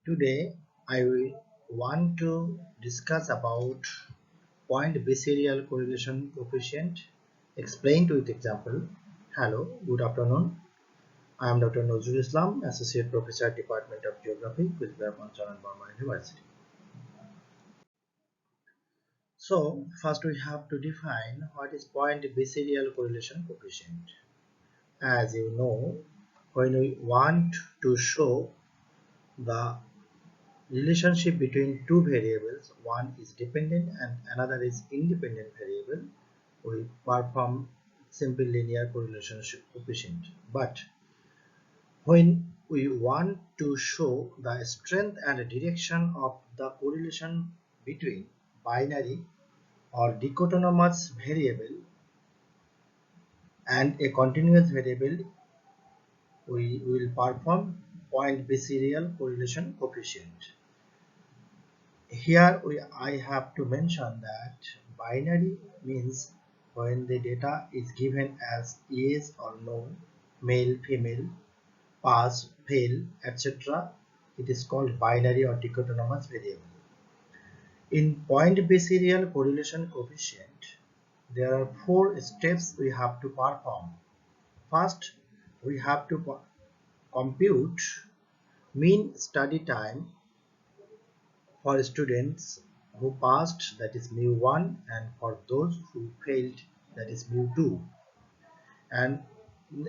Today I will want to discuss about point-biserial correlation coefficient explained with example. Hello, good afternoon. I am Dr. Nozrul Islam, Associate Professor, Department of Geography, Gujarat and Burma University. So, first we have to define what is point-biserial correlation coefficient. As you know, when we want to show the relationship between two variables, one is dependent and another is independent variable, we perform simple linear correlation coefficient. But when we want to show the strength and direction of the correlation between binary or dichotomous variable and a continuous variable, we will perform point-biserial correlation coefficient. Here I have to mention that binary means when the data is given as yes or no, male, female, pass, fail, etc. It is called binary or dichotomous variable. In point-biserial correlation coefficient, there are 4 steps we have to perform. First, we have to compute mean study time for students who passed, that is mu1, and for those who failed, that is mu2. And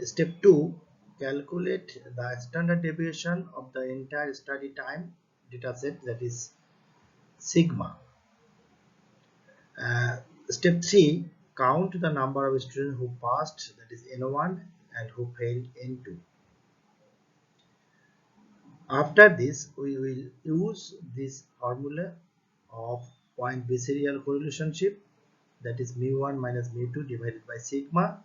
step 2, calculate the standard deviation of the entire study time dataset, that is sigma. Step 3, count the number of students who passed, that is n1, and who failed n2. After this, we will use this formula of point-biserial correlationship, that is mu1 minus mu2 divided by sigma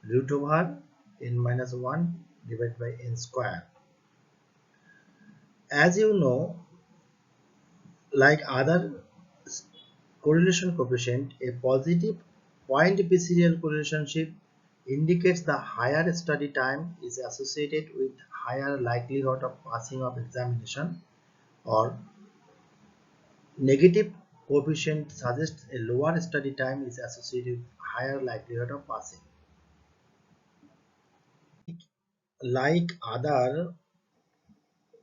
root over n minus 1 divided by n square. As you know, like other correlation coefficient, a positive point-biserial correlationship indicates the higher study time is associated with higher likelihood of passing of examination, or negative coefficient suggests a lower study time is associated with higher likelihood of passing. Like other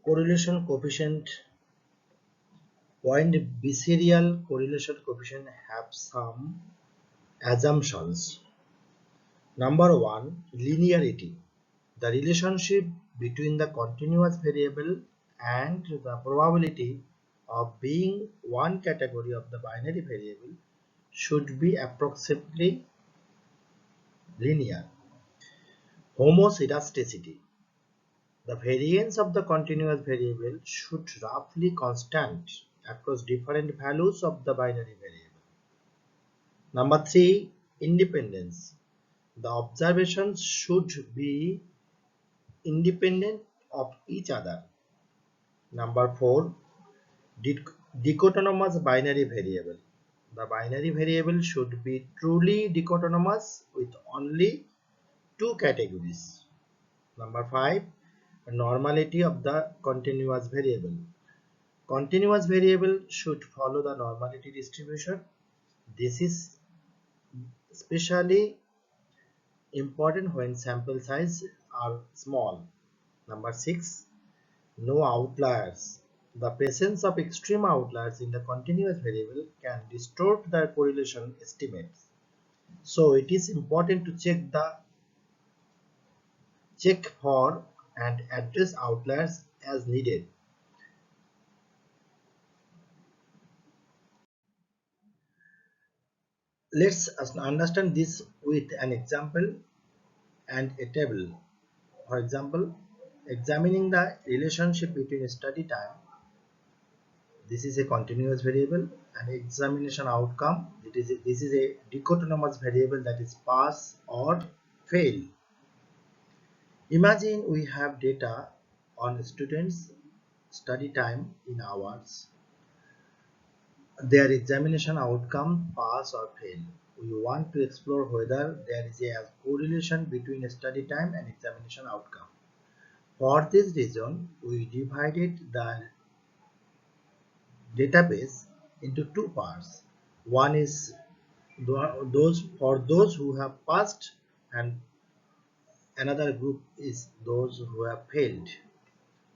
correlation coefficient, point-biserial correlation coefficient have some assumptions. Number 1, linearity. The relationship between the continuous variable and the probability of being one category of the binary variable should be approximately linear. Homoscedasticity. The variance of the continuous variable should roughly constant across different values of the binary variable. Number 3, independence. The observations should be independent of each other. Number 4, dichotomous binary variable. The binary variable should be truly dichotomous with only 2 categories. Number 5, normality of the continuous variable. Continuous variable should follow the normality distribution. This is especially important when sample size are small. Number 6, no outliers. The presence of extreme outliers in the continuous variable can distort the correlation estimates. So it is important to check for and address outliers as needed. Let's understand this with an example and a table. For example, examining the relationship between study time. This is a continuous variable, and examination outcome. This is a dichotomous variable, that is pass or fail. Imagine we have data on students' study time in hours, their examination outcome pass or fail. We want to explore whether there is a correlation between study time and examination outcome. For this reason, we divided the database into two parts. One is those who have passed, and another group is those who have failed.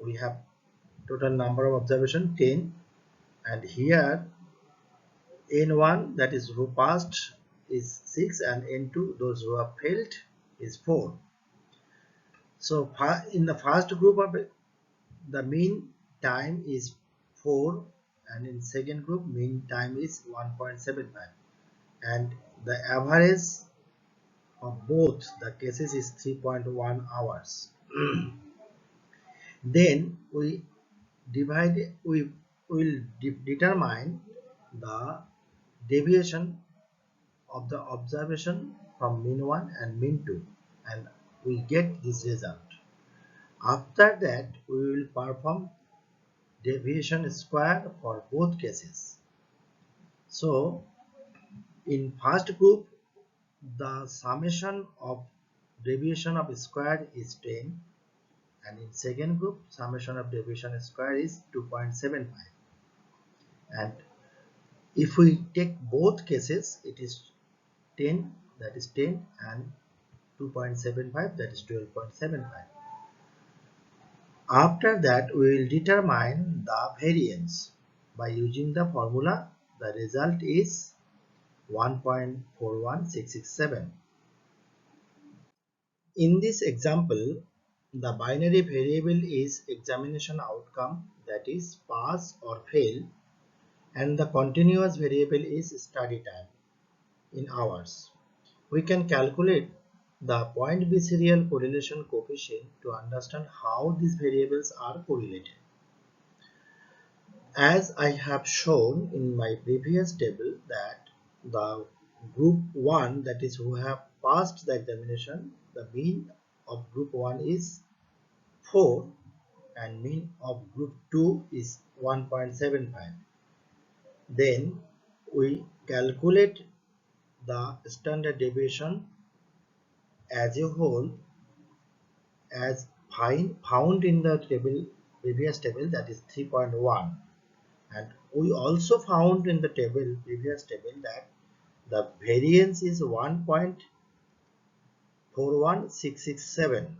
We have total number of observation 10, and here n1, that is who passed, is 6, and n2, those who have failed, is 4. So in the first group of the mean time is 4, and in second group mean time is 1.75, and the average of both the cases is 3.1 hours. Then we will determine the deviation of the observation from mean 1 and mean 2, and we get this result. After that, we will perform deviation square for both cases. So in first group, the summation of deviation of square is 10, and in second group, summation of deviation square is 2.75. And if we take both cases, it is 10, that is 10, and 2.75, that is 12.75. After that, we will determine the variance by using the formula. The result is 1.41667. In this example, the binary variable is examination outcome, that is pass or fail, and the continuous variable is study time in hours. We can calculate the point-biserial correlation coefficient to understand how these variables are correlated. As I have shown in my previous table that the group 1, that is who have passed the examination, the mean of group 1 is 4 and mean of group 2 is 1.75. Then we calculate the standard deviation as a whole as found in the previous table, that is 3.1, and we also found in the previous table that the variance is 1.41667.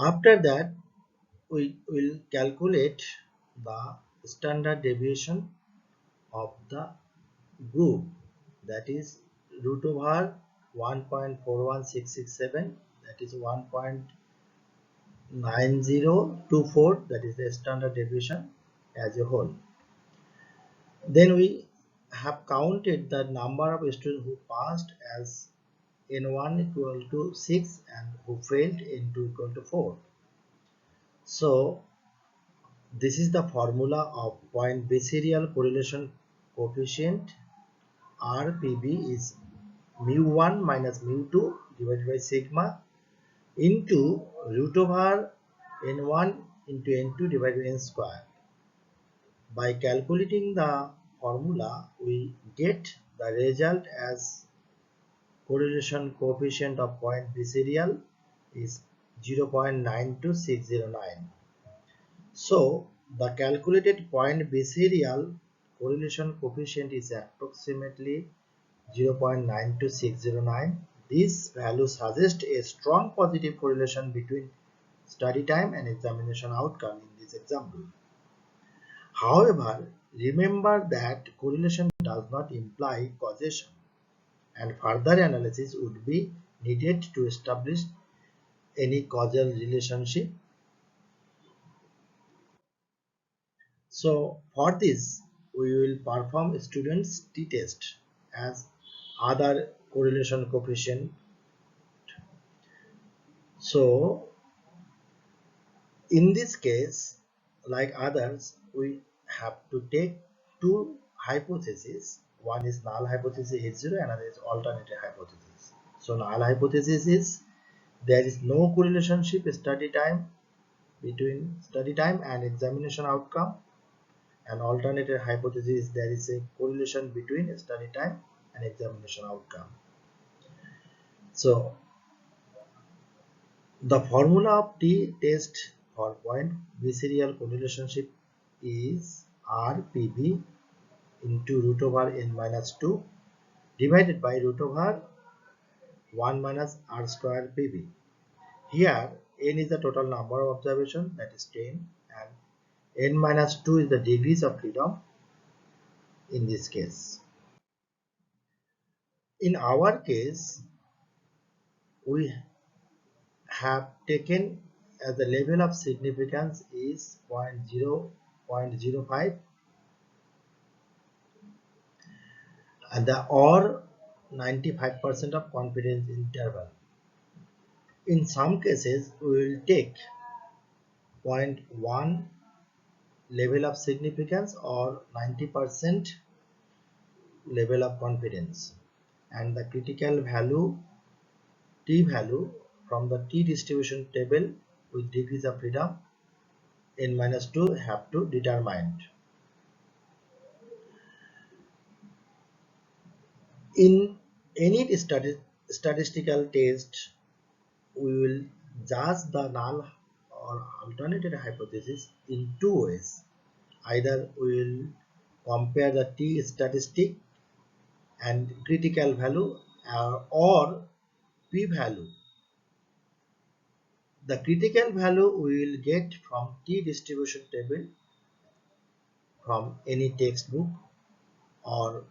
After that, we will calculate the standard deviation of the group, that is root over 1.41667, that is 1.9024, that is the standard deviation as a whole. Then we have counted the number of students who passed as n1 equal to 6 and who failed n2 equal to 4. So this is the formula of point-biserial correlation coefficient. RPB is mu1 minus mu2 divided by sigma into root over n1 into n2 divided by n square. By calculating the formula, we get the result as correlation coefficient of point-biserial is 0.92609. So the calculated point-biserial correlation coefficient is approximately 0.92609. This value suggests a strong positive correlation between study time and examination outcome in this example. However, remember that correlation does not imply causation, and further analysis would be needed to establish any causal relationship. So for this, we will perform students t-test as other correlation coefficient. So in this case, like others, we have to take two hypotheses. One is null hypothesis H0, another is alternative hypothesis. So null hypothesis is there is no correlation study time between study time and examination outcome, and alternative hypothesis there is a correlation between study time and examination outcome. So The formula of t-test for point-biserial correlationship is RPB into root over n minus 2 divided by root over 1 minus r square PB. Here n is the total number of observations, that is 10, and n minus 2 is the degrees of freedom in this case. In our case, we have taken as the level of significance is 0.05 and the or 95% of confidence interval. In some cases, we will take 0.1 level of significance or 90% level of confidence, and the critical value t value from the t distribution table with degrees of freedom n minus 2 have to determine. In any statistical test, we will judge the null or alternative hypothesis in two ways. Either we will compare the t statistic and critical value or p value. The critical value we will get from t distribution table from any textbook, or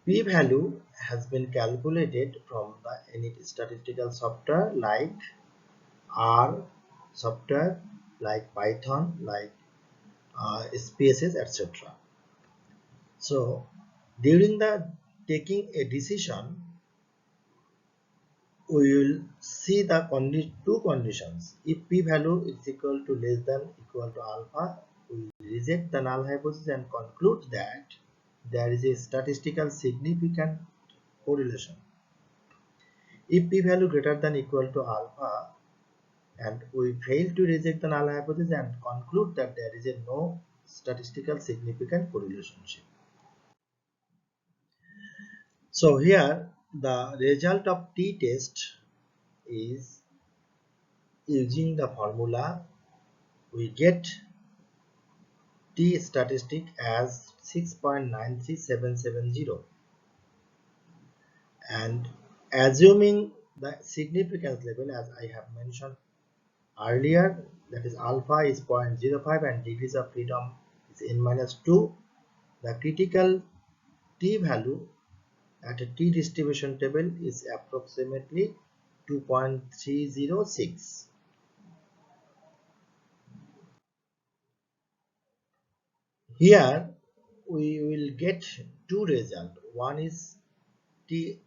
p value has been calculated from the any statistical software like R software, like Python, like SPSS, etc. So during the taking a decision, we will see the two conditions. If p value is equal to less than equal to alpha, we reject the null hypothesis and conclude that there is a statistical significant correlation. If p value greater than equal to alpha, and we fail to reject the null hypothesis and conclude that there is a no statistical significant correlation. So here the result of t-test is, using the formula, we get t statistic as 6.93770, and assuming the significance level as I have mentioned earlier, that is alpha is 0.05 and degrees of freedom is n minus 2, the critical t value at a t distribution table is approximately 2.306. Here we will get two results. One is t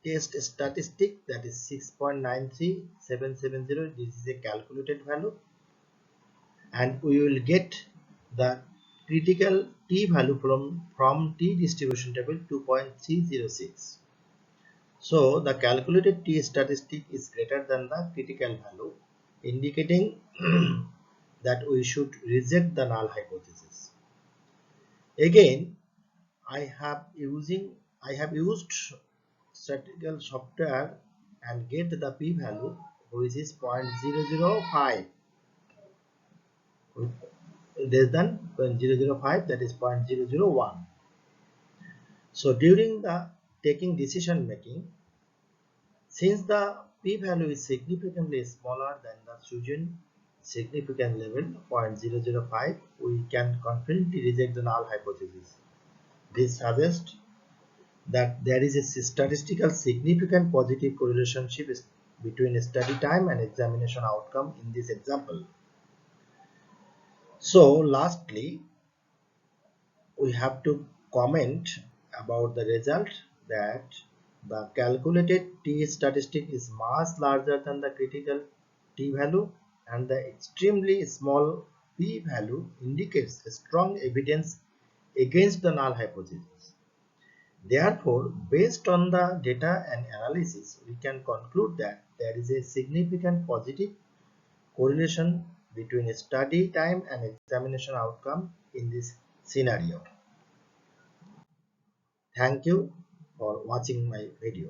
test statistic, that is 6.93770. This is a calculated value, and we will get the critical t value from t distribution table 2.306. So the calculated t statistic is greater than the critical value, indicating that we should reject the null hypothesis. Again, I have used statistical software and get the p value which is 0.005, less than 0.005, that is 0.001. So during the taking decision making, since the p value is significantly smaller than the chosen significant level 0.005, we can confidently reject the null hypothesis. This suggests that there is a statistical significant positive correlation between study time and examination outcome in this example. So lastly, we have to comment about the result that the calculated t statistic is much larger than the critical t value, and the extremely small p value indicates a strong evidence against the null hypothesis. Therefore, based on the data and analysis, we can conclude that there is a significant positive correlation between study time and examination outcome in this scenario. Thank you for watching my video.